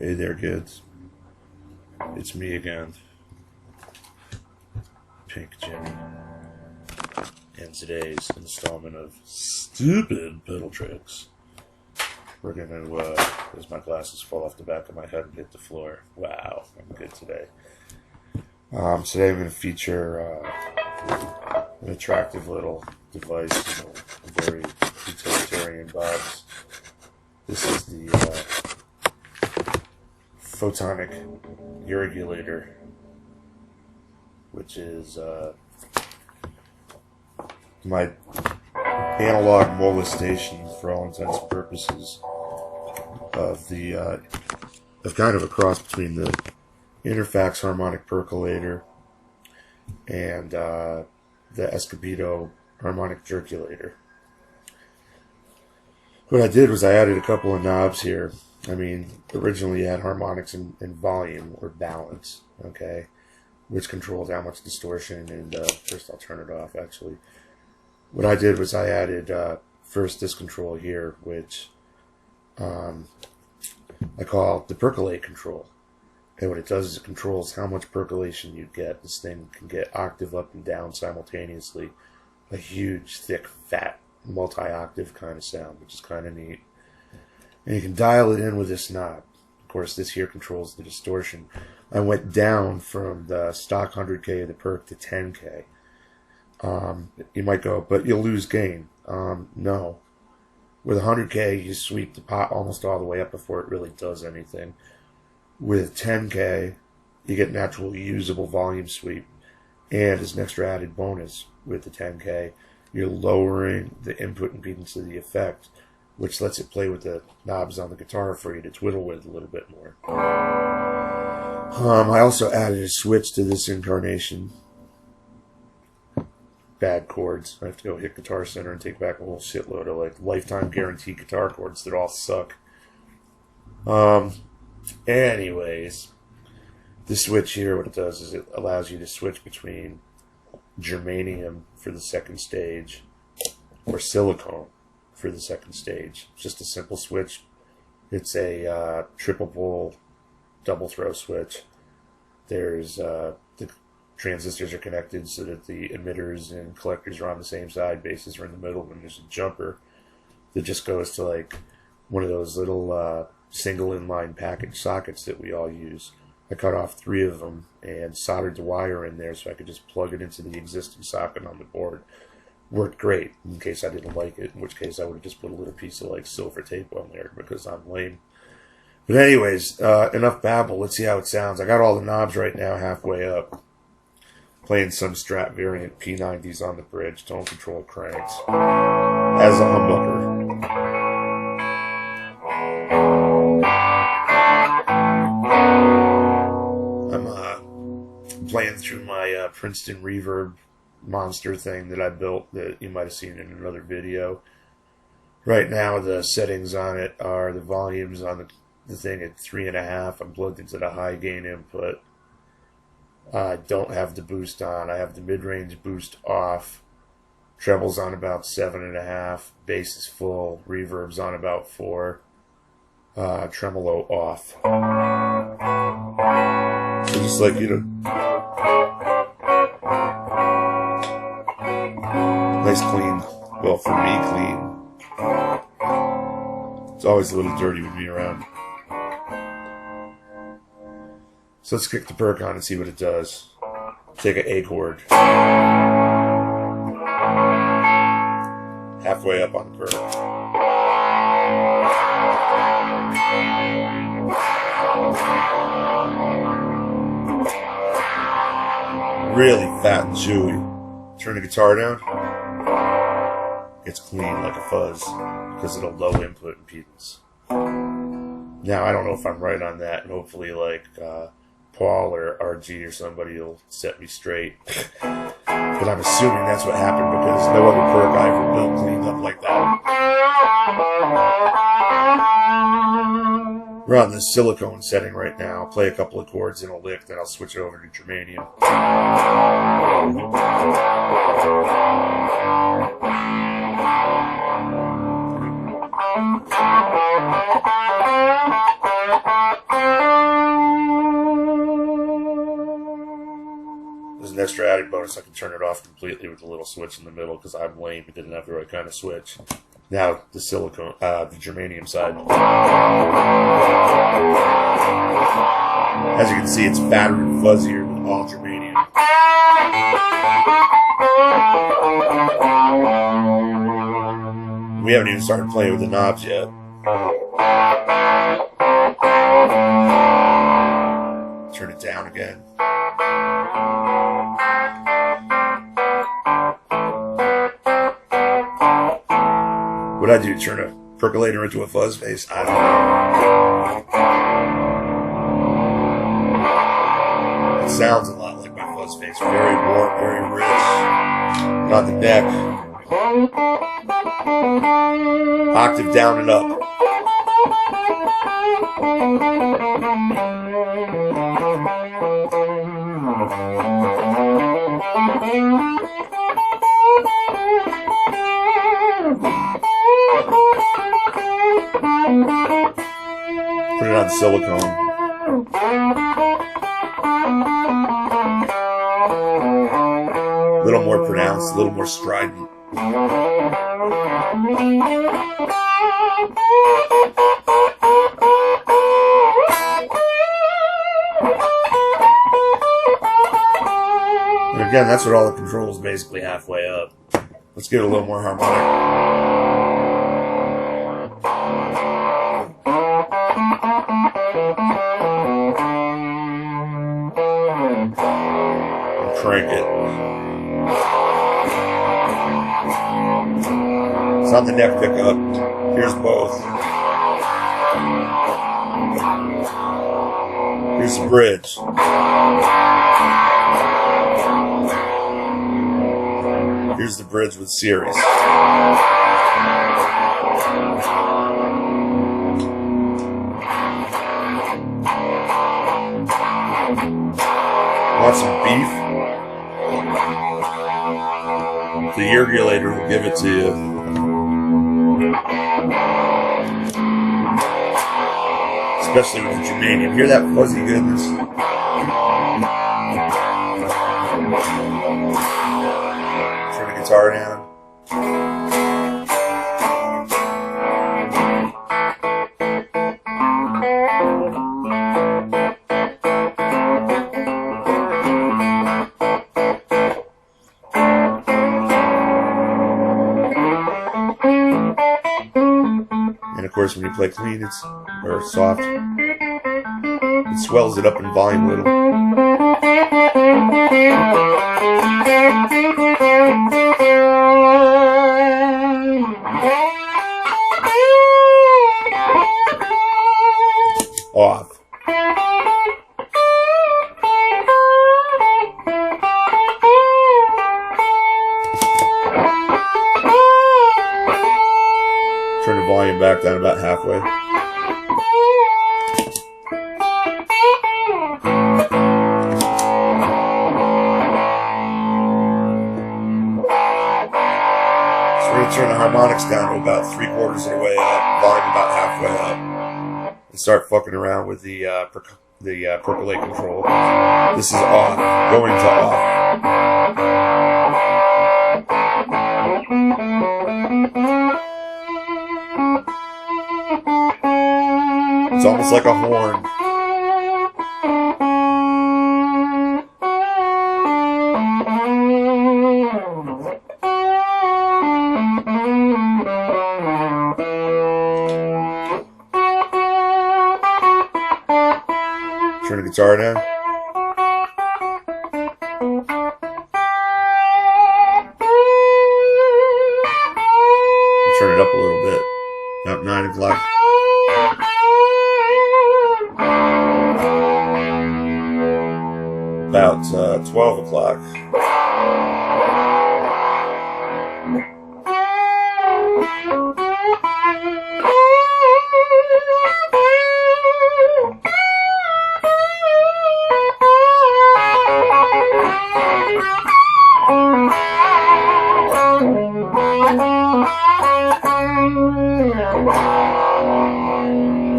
Hey there, kids. It's me again, Pink Jimi. And today's installment of Stupid Pedal Tricks, we're gonna, as my glasses fall off the back of my head and hit the floor. Wow, I'm good today. Today I'm gonna feature an attractive little device, a very utilitarian box. This is the Photonic Juergulator, which is my analog molestation, for all intents and purposes, of the of kind of a cross between the Interfax harmonic percolator and the Escobedo harmonic Juergulator. What I did was I added a couple of knobs here. I mean, originally you had harmonics and volume, or balance, okay, which controlled how much distortion, and first I'll turn it off, actually. What I did was I added first this control here, which I call the percolate control. And what it does is it controls how much percolation you get. This thing can get octave up and down simultaneously. A huge, thick, fat, multi-octave kind of sound, which is kind of neat. And you can dial it in with this knob. Of course, this here controls the distortion. I went down from the stock 100K of the perk to 10K. You might go, but you'll lose gain. No. With 100K, you sweep the pot almost all the way up before it really does anything. With 10K, you get an actual usable volume sweep. And as an extra added bonus, with the 10K, you're lowering the input impedance of the effect, which lets it play with the knobs on the guitar for you to twiddle with a little bit more. I also added a switch to this incarnation. Bad chords. I have to go hit Guitar Center and take back a whole shitload of like lifetime guarantee guitar chords that all suck. Anyways, the switch here, what it does is it allows you to switch between germanium for the second stage or silicone for the second stage. It's just a simple switch. It's a triple pole double throw switch. There's the transistors are connected so that the emitters and collectors are on the same side, bases are in the middle, and there's a jumper that just goes to like one of those little single inline package sockets that we all use. I cut off 3 of them and soldered the wire in there so I could just plug it into the existing socket on the board. Worked great, in case I didn't like it, in which case I would have just put a little piece of like silver tape on there because I'm lame. But anyways, enough babble. Let's see how it sounds. I got all the knobs right now halfway up. Playing some Strat variant P90s on the bridge, tone control cranks. As a humbucker. I'm playing through my Princeton Reverb monster thing that I built that you might have seen in another video. Right now the settings on it are the volumes on the thing at 3.5. I'm plugged into the high gain input. I don't have the boost on. I have the mid-range boost off. Treble's on about 7.5. Bass is full. Reverb's on about 4. Tremolo off. So just like, you know, nice clean. Well, for me, clean. It's always a little dirty with me around. So let's kick the perk on and see what it does. Take an A chord. Halfway up on the perk. Really fat and chewy. Turn the guitar down. It's clean like a fuzz because of the low input impedance. Now I don't know if I'm right on that, and hopefully like Paul or RG or somebody will set me straight. But I'm assuming that's what happened because no other perk I ever built cleaned up like that. We're on the silicone setting right now. I'll play a couple of chords in a lick, then I'll switch over to germanium. There's an extra added bonus. I can turn it off completely with the little switch in the middle because I'm lame and didn't have the right kind of switch. Now the silicone, the germanium side. As you can see, it's fatter and fuzzier than all germanium. We haven't even started playing with the knobs yet. Turn it down again. What I do, turn a percolator into a fuzz face? I don't know. It sounds a lot like my fuzz face. Very warm, very rich. Not the neck. Octave down and up. Put it on silicone. A little more pronounced, a little more strident. And again, that's what all the controls basically halfway up. Let's get a little more harmonic. Crank it. It's not the neck pickup. Here's both. Here's the bridge. Here's the bridge with series. Want some beef? The Juergulator will give it to you. Especially with the germanium. Hear that fuzzy goodness? Turn the guitar down. And of course, when you play clean, or soft, it swells it up in volume a little. Off. Turn the volume back down about halfway. So we're going to turn the harmonics down to about 3/4 of the way up, volume about halfway up, and start fucking around with the percolate control. This is off, going to off. It's almost like a horn. Turn the guitar down. Turn it up a little bit. About 9 o'clock. About 12 o'clock.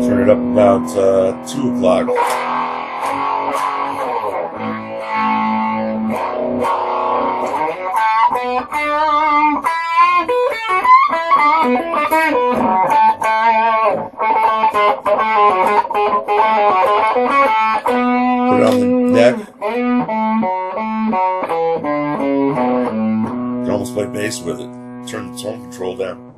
Turn it up about 2 o'clock. Put it on the neck. You can almost play bass with it. Turn the tone control down.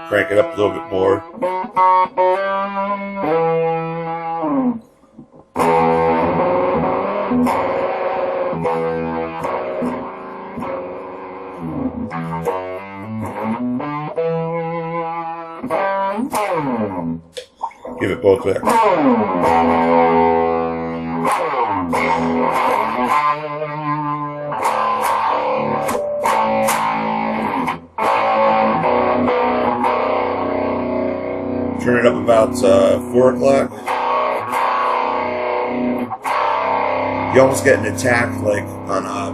Crank it up a little bit more. Give it both back. Turn it up about 4 o'clock. You almost get an attack like on a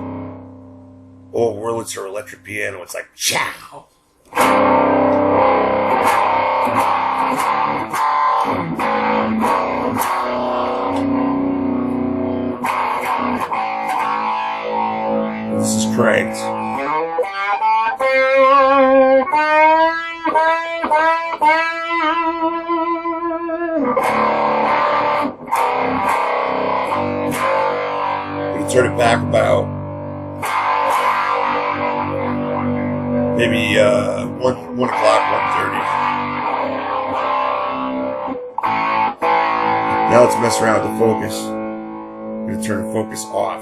old Wurlitzer electric piano. It's like chow. This is cranked. You turn it back about maybe 1 o'clock, 1:30. Now let's mess around with the focus. I'm going to turn the focus off.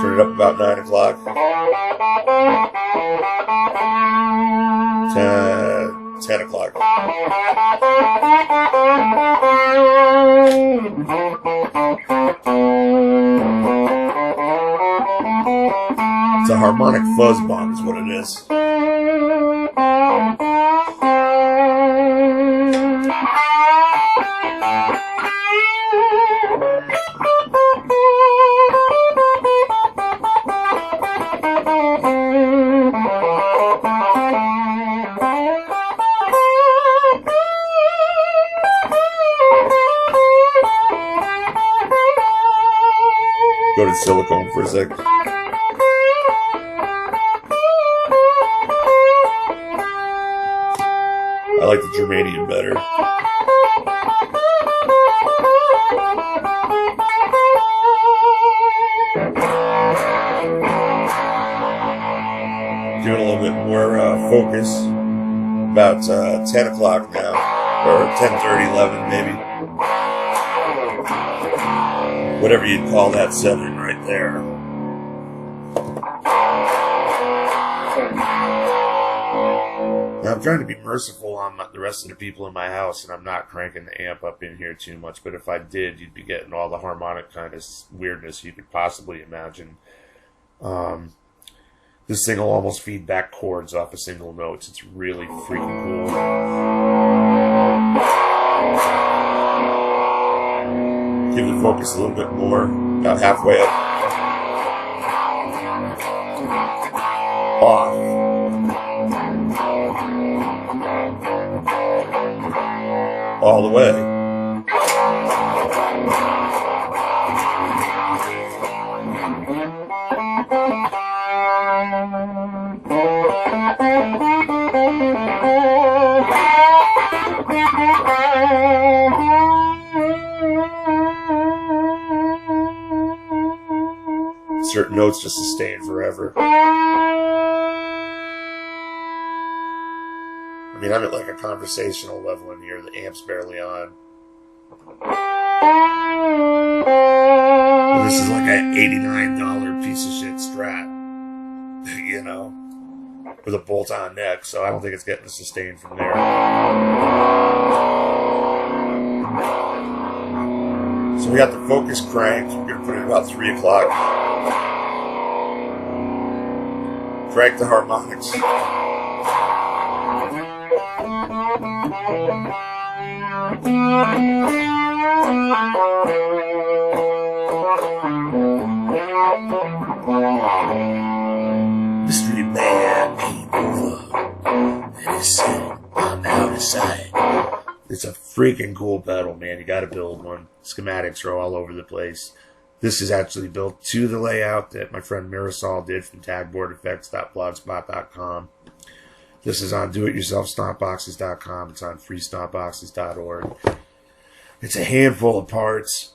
Turn it up about 9 o'clock. 10 o'clock. It's a harmonic fuzz bomb is what it is. Go to silicone for a sec. I like the germanium better. Doing a little bit more focus. About 10 o'clock now, or 10:30, 11 maybe. Whatever you'd call that setting right there. Now I'm trying to be merciful on the rest of the people in my house, and I'm not cranking the amp up in here too much, but if I did, you'd be getting all the harmonic kind of weirdness you could possibly imagine. This thing will almost feed back chords off of single notes. It's really freaking cool. Give the focus a little bit more, about halfway up. Off. All the way. Certain notes just sustain forever. I mean, I'm at like a conversational level in here. The amp's barely on. And this is like an $89 piece of shit Strat, you know, with a bolt-on neck, so I don't think it's getting the sustain from there. So we got the focus cranked. We're going to put it about 3 o'clock. Crank the harmonics. Mystery man came over and he said, I'm out of sight. It's a freaking cool pedal, man. You gotta build one. Schematics are all over the place. This is actually built to the layout that my friend Marisol did from tagboardeffects.blogspot.com. This is on doityourselfstompboxes.com. It's on freestompboxes.org. It's a handful of parts.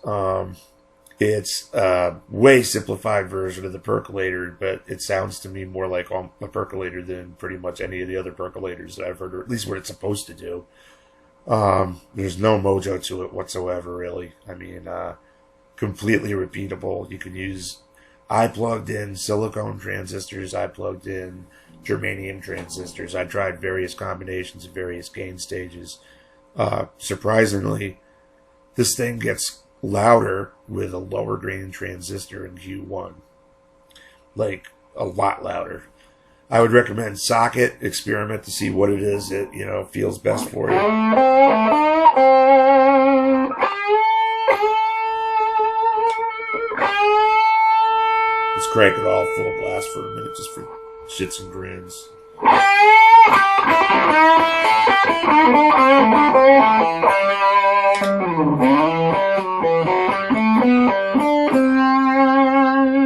It's a way simplified version of the percolator, but it sounds to me more like a percolator than pretty much any of the other percolators that I've heard, or at least what it's supposed to do. There's no mojo to it whatsoever, really. I mean, completely repeatable. You can use, I plugged in silicone transistors, I plugged in germanium transistors. I tried various combinations of various gain stages. Surprisingly, this thing gets louder with a lower gain transistor in Q1. Like, a lot louder. I would recommend socket, experiment to see what it is that, you know, feels best for you. Let's crank it all full blast for a minute just for shits and grins.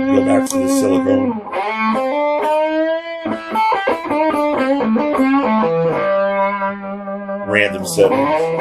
Go back to the silicone. Random settings.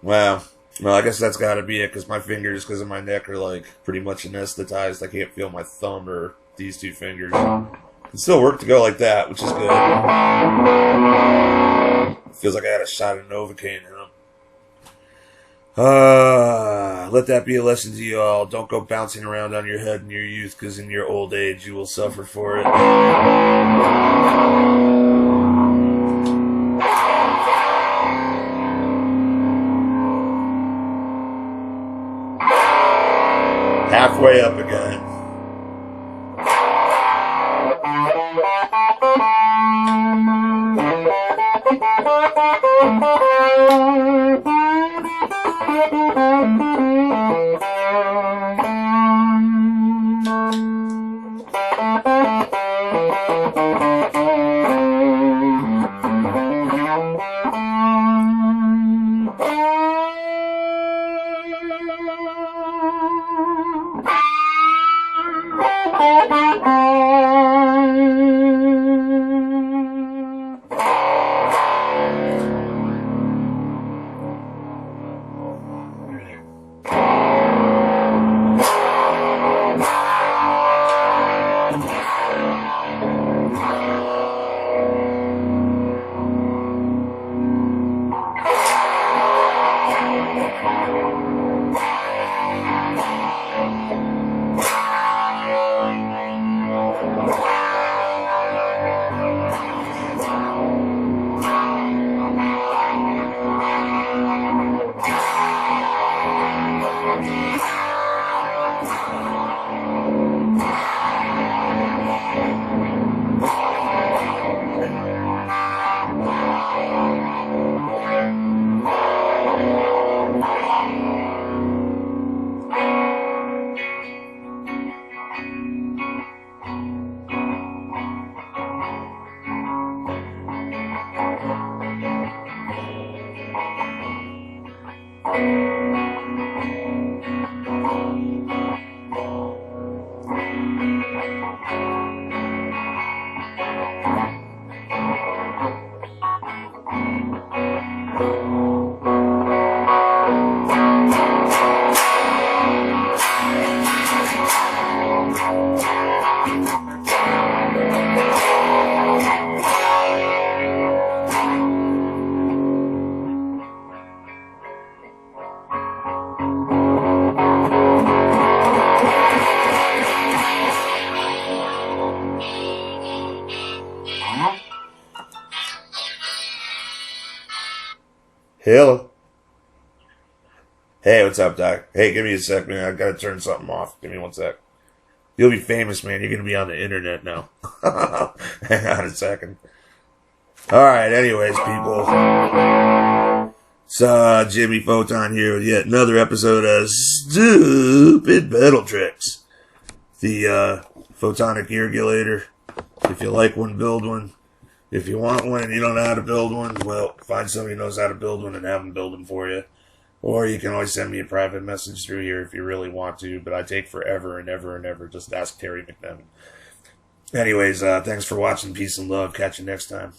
Well, I guess that's got to be it, because my fingers, because of my neck, are like pretty much anesthetized. I can't feel my thumb or these two fingers. It still work to go like that, which is good. Feels like I had a shot of Novocaine in them. Let that be a lesson to you all. Don't go bouncing around on your head in your youth, because in your old age you will suffer for it. Halfway up again. Hello. Hey, what's up, Doc? Hey, give me a sec, man. I gotta turn something off. Give me 1 sec. You'll be famous, man. You're gonna be on the internet now. Hang on a second. Alright, anyways, people. It's Jimi Photon here with yet another episode of Stupid Pedal Tricks. The Photonic Juergulator. If you like one, build one. If you want one and you don't know how to build one, well, find somebody who knows how to build one and have them build them for you. Or you can always send me a private message through here if you really want to, but I take forever and ever and ever. Just ask Terry McNevin. Anyways, thanks for watching. Peace and love. Catch you next time.